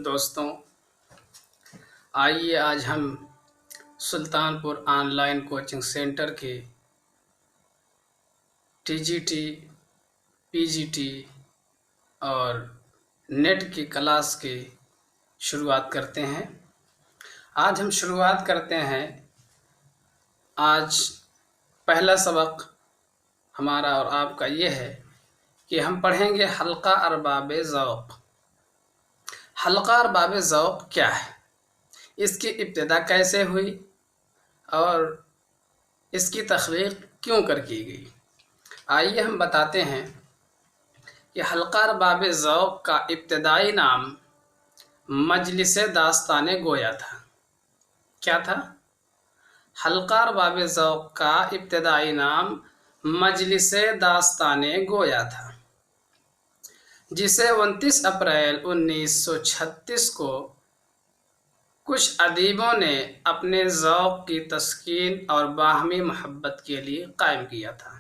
دوستوں، آئیے آج ہم سلطان پور آن لائن کوچنگ سینٹر کے ٹی جی ٹی، پی جی ٹی اور نیٹ کی کلاس کی شروعات کرتے ہیں۔ آج ہم شروعات کرتے ہیں۔ آج پہلا سبق ہمارا اور آپ کا یہ ہے کہ ہم پڑھیں گے حلقہ ارباب ذوق۔ حلقہ ارباب ذوق کیا ہے، اس کی ابتدا کیسے ہوئی اور اس کی تخلیق کیوں کی گئی۔ آئیے ہم بتاتے ہیں کہ حلقہ ارباب ذوق کا ابتدائی نام مجلس داستان گویا تھا۔ کیا تھا؟ حلقہ ارباب ذوق کا ابتدائی نام مجلس داستان گویا تھا، جسے 29 اپریل 1936 کو کچھ ادیبوں نے اپنے ذوق کی تسکین اور باہمی محبت کے لیے قائم کیا تھا۔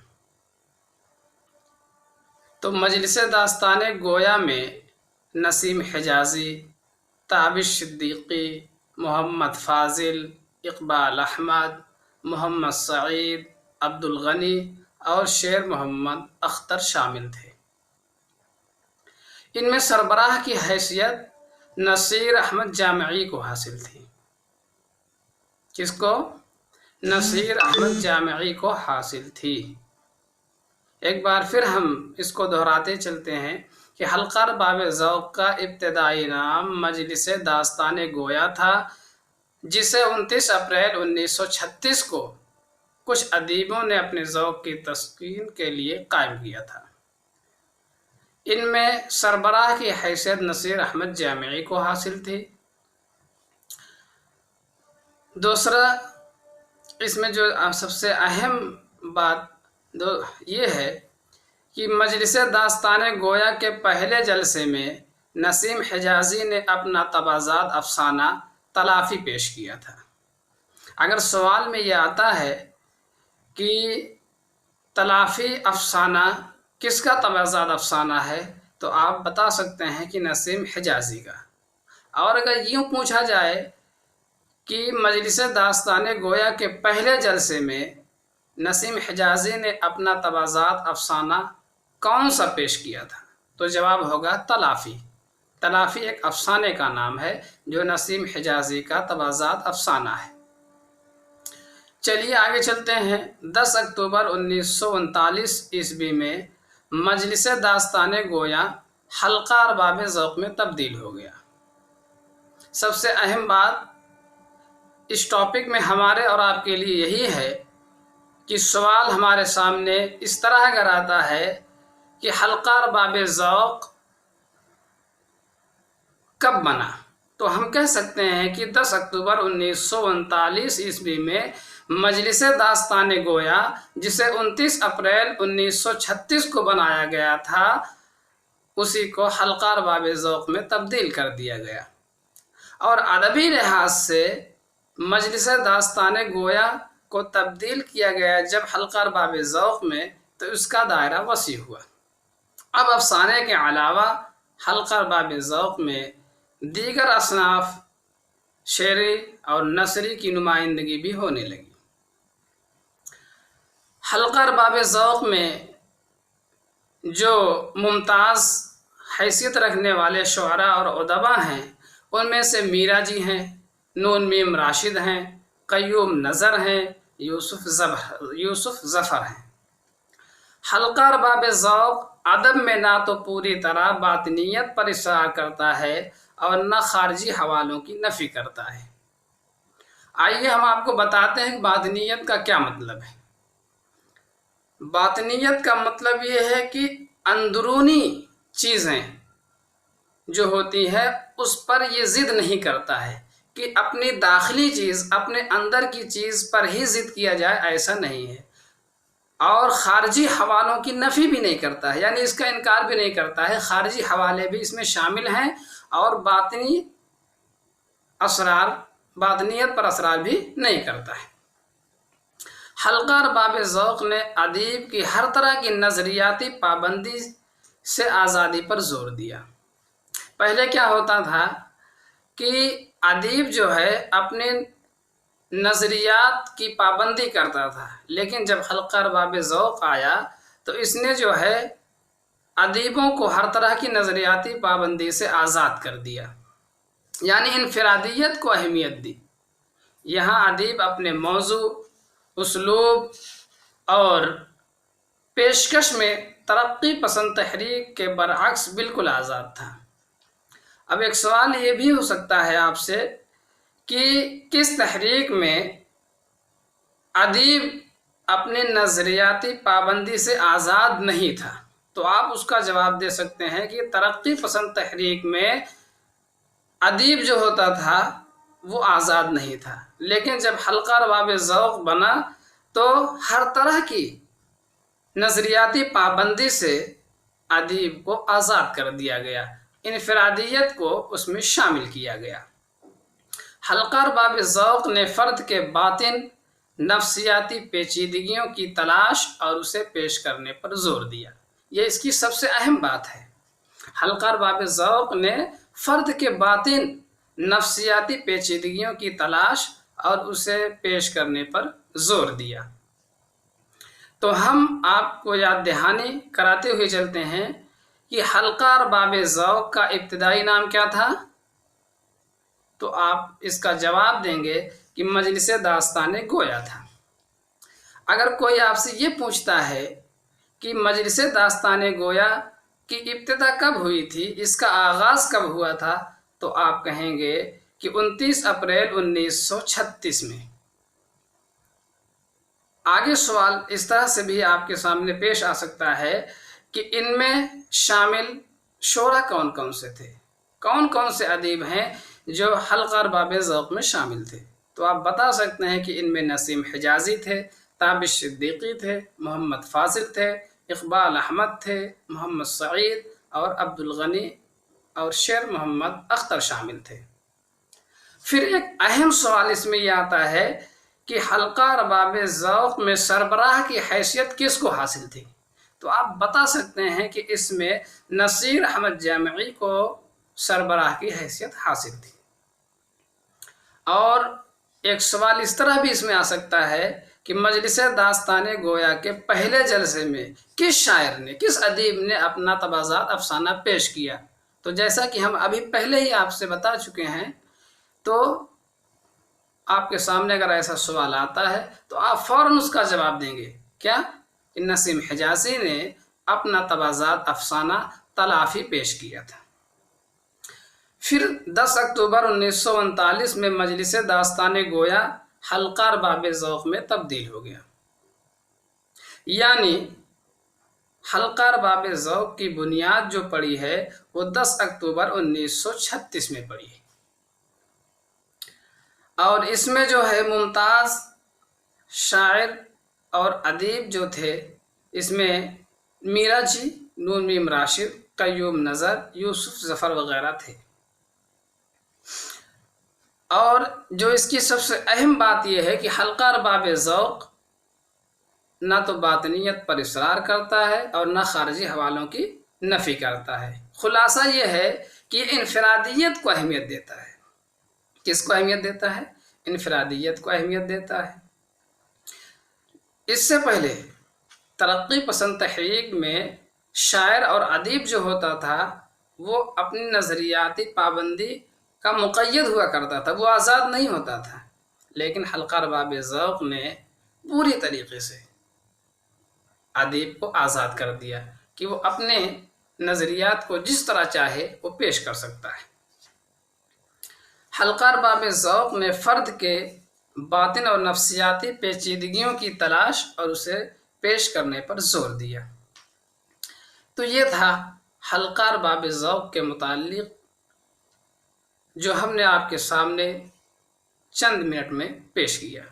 تو مجلس داستان گویا میں نسیم حجازی، تابش صدیقی، محمد فاضل، اقبال احمد، محمد سعید، عبدالغنی اور شیر محمد اختر شامل تھے۔ ان میں سربراہ کی حیثیت نصیر احمد جامعی کو حاصل تھی۔ کس کو؟ نصیر احمد جامعی کو حاصل تھی۔ ایک بار پھر ہم اس کو دہراتے چلتے ہیں کہ حلقہ ارباب ذوق کا ابتدائی نام مجلس داستان گویا تھا، جسے 29 اپریل 1936 کو کچھ ادیبوں نے اپنے ذوق کی تسکین کے لیے قائم کیا تھا۔ ان میں سربراہ کی حیثیت نصیر احمد جامعی کو حاصل تھی۔ دوسرا، اس میں جو سب سے اہم بات یہ ہے کہ مجلس داستان گویا کے پہلے جلسے میں نسیم حجازی نے اپنا تبازات افسانہ تلافی پیش کیا تھا۔ اگر سوال میں یہ آتا ہے کہ تلافی افسانہ کس کا تبازات افسانہ ہے، تو آپ بتا سکتے ہیں کہ نسیم حجازی کا۔ اور اگر یوں پوچھا جائے کہ مجلس داستان گویا کے پہلے جلسے میں نسیم حجازی نے اپنا تبازات افسانہ کون سا پیش کیا تھا، تو جواب ہوگا تلافی۔ تلافی ایک افسانے کا نام ہے جو نسیم حجازی کا تبازات افسانہ ہے۔ چلیے آگے چلتے ہیں۔ 10 اکتوبر 1939 عیسوی میں مجلس داستان گویا حلقہ ارباب ذوق میں تبدیل ہو گیا۔ سب سے اہم بات اس ٹاپک میں ہمارے اور آپ کے لیے یہی ہے کہ سوال ہمارے سامنے اس طرح اگر آتا ہے کہ حلقہ ارباب ذوق کب بنا، تو ہم کہہ سکتے ہیں کہ 10 اکتوبر 1939 عیسوی میں مجلس داستان گویا، جسے 29 اپریل 1936 کو بنایا گیا تھا، اسی کو حلقہ ارباب ذوق میں تبدیل کر دیا گیا۔ اور ادبی لحاظ سے مجلس داستان گویا کو تبدیل کیا گیا جب حلقہ ارباب ذوق میں، تو اس کا دائرہ وسیع ہوا۔ اب افسانے کے علاوہ حلقہ ارباب ذوق میں دیگر اصناف شعری اور نثری کی نمائندگی بھی ہونے لگی۔ حلقہ ارباب ذوق میں جو ممتاز حیثیت رکھنے والے شعراء اور ادبا ہیں، ان میں سے میرا جی ہیں، نون میم راشد ہیں، قیوم نظر ہیں، یوسف ظفر ہیں۔ حلقہ ارباب ذوق ادب میں نہ تو پوری طرح باطنیت پر اصرار کرتا ہے اور نہ خارجی حوالوں کی نفی کرتا ہے۔ آئیے ہم آپ کو بتاتے ہیں کہ باطنیت کا کیا مطلب ہے۔ باطنیت کا مطلب یہ ہے کہ اندرونی چیزیں جو ہوتی ہے اس پر یہ ضد نہیں کرتا ہے کہ اپنی داخلی چیز، اپنے اندر کی چیز پر ہی ضد کیا جائے، ایسا نہیں ہے۔ اور خارجی حوالوں کی نفی بھی نہیں کرتا ہے، یعنی اس کا انکار بھی نہیں کرتا ہے، خارجی حوالے بھی اس میں شامل ہیں، اور باطنی اسرار، باطنیت پر اسرار بھی نہیں کرتا ہے۔ حلقہ ارباب ذوق نے ادیب کی ہر طرح کی نظریاتی پابندی سے آزادی پر زور دیا۔ پہلے کیا ہوتا تھا کہ ادیب جو ہے اپنے نظریات کی پابندی کرتا تھا، لیکن جب حلقہ ارباب ذوق آیا تو اس نے جو ہے ادیبوں کو ہر طرح کی نظریاتی پابندی سے آزاد کر دیا، یعنی انفرادیت کو اہمیت دی۔ یہاں ادیب اپنے موضوع، اسلوب اور پیشکش میں ترقی پسند تحریک کے برعکس بالکل آزاد تھا۔ اب ایک سوال یہ بھی ہو سکتا ہے آپ سے کہ کس تحریک میں ادیب اپنے نظریاتی پابندی سے آزاد نہیں تھا؟ تو آپ اس کا جواب دے سکتے ہیں کہ ترقی پسند تحریک میں ادیب جو ہوتا تھا وہ آزاد نہیں تھا، لیکن جب حلقہ ارباب ذوق بنا تو ہر طرح کی نظریاتی پابندی سے ادیب کو آزاد کر دیا گیا، انفرادیت کو اس میں شامل کیا گیا۔ حلقہ ارباب ذوق نے فرد کے باطن نفسیاتی پیچیدگیوں کی تلاش اور اسے پیش کرنے پر زور دیا۔ یہ اس کی سب سے اہم بات ہے۔ حلقہ ارباب ذوق نے فرد کے باطن نفسیاتی پیچیدگیوں کی تلاش اور اسے پیش کرنے پر زور دیا۔ تو ہم آپ کو یاد دہانی کراتے ہوئے چلتے ہیں کہ حلقہ ارباب ذوق کا ابتدائی نام کیا تھا؟ تو آپ اس کا جواب دیں گے کہ مجلس داستان گویا تھا۔ اگر کوئی آپ سے یہ پوچھتا ہے کہ مجلس داستان گویا کی ابتدا کب ہوئی تھی، اس کا آغاز کب ہوا تھا، تو آپ کہیں گے کہ 29 اپریل 1936 میں۔ آگے سوال اس طرح سے بھی آپ کے سامنے پیش آ سکتا ہے کہ ان میں شامل شعراء کون کون سے تھے، کون کون سے ادیب ہیں جو حلقہ ارباب ذوق میں شامل تھے؟ تو آپ بتا سکتے ہیں کہ ان میں نسیم حجازی تھے، تابش صدیقی تھے، محمد فاضل تھے، اقبال احمد تھے، محمد سعید اور عبد الغنی اور شیر محمد اختر شامل تھے۔ پھر ایک اہم سوال اس میں یہ آتا ہے کہ حلقہ ارباب ذوق میں سربراہ کی حیثیت کس کو حاصل تھی؟ تو آپ بتا سکتے ہیں کہ اس میں نصیر احمد جامعی کو سربراہ کی حیثیت حاصل تھی۔ اور ایک سوال اس طرح بھی اس میں آ سکتا ہے کہ مجلس داستان گویا کے پہلے جلسے میں کس شاعر نے، کس ادیب نے اپنا تبازات افسانہ پیش کیا؟ تو جیسا کہ ہم ابھی پہلے ہی آپ سے بتا چکے ہیں، تو آپ کے سامنے اگر ایسا سوال آتا ہے تو آپ فوراً اس کا جواب دیں گے، کیا؟ کہ نسیم حجازی نے اپنا تبازات افسانہ تلافی پیش کیا تھا۔ پھر 10 اکتوبر 1939 میں مجلس داستان گویا حلقہ ارباب ذوق میں تبدیل ہو گیا، یعنی حلقہ ارباب ذوق کی بنیاد جو پڑی ہے وہ 10 اکتوبر 1936 میں پڑی ہے، اور اس میں جو ہے ممتاز شاعر اور ادیب جو تھے، اس میں میرا جی، نون میم راشد، قیوم نظر، یوسف ظفر وغیرہ تھے۔ اور جو اس کی سب سے اہم بات یہ ہے کہ حلقہ ارباب ذوق نہ تو باطنیت پر اصرار کرتا ہے اور نہ خارجی حوالوں کی نفی کرتا ہے۔ خلاصہ یہ ہے کہ انفرادیت کو اہمیت دیتا ہے۔ کس کو اہمیت دیتا ہے؟ انفرادیت کو اہمیت دیتا ہے۔ اس سے پہلے ترقی پسند تحریک میں شاعر اور ادیب جو ہوتا تھا وہ اپنی نظریاتی پابندی کا مقید ہوا کرتا تھا، وہ آزاد نہیں ہوتا تھا، لیکن حلقہ ارباب ذوق نے پوری طریقے سے ادیب کو آزاد کر دیا کہ وہ اپنے نظریات کو جس طرح چاہے وہ پیش کر سکتا ہے۔ حلقہ ارباب ذوق نے فرد کے باطن اور نفسیاتی پیچیدگیوں کی تلاش اور اسے پیش کرنے پر زور دیا۔ تو یہ تھا حلقہ ارباب ذوق کے متعلق جو ہم نے آپ کے سامنے چند منٹ میں پیش کیا۔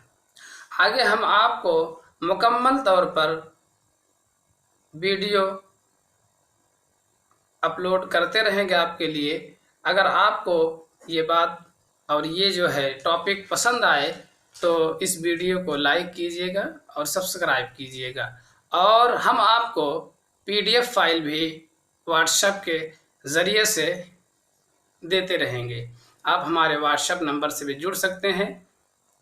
آگے ہم آپ کو مکمل طور پر ویڈیو اپلوڈ کرتے رہیں گے آپ کے لیے۔ اگر آپ کو یہ بات اور یہ جو ہے ٹاپک پسند آئے تو اس ویڈیو کو لائک کیجیے گا اور سبسکرائب کیجیے گا، اور ہم آپ کو PDF فائل بھی واٹس ایپ کے ذریعے سے دیتے رہیں گے۔ آپ ہمارے واٹس ایپ نمبر سے بھی جڑ سکتے ہیں،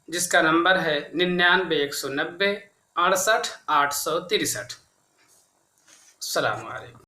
جس کا نمبر ہے 99 190 68 863۔ السلام علیکم۔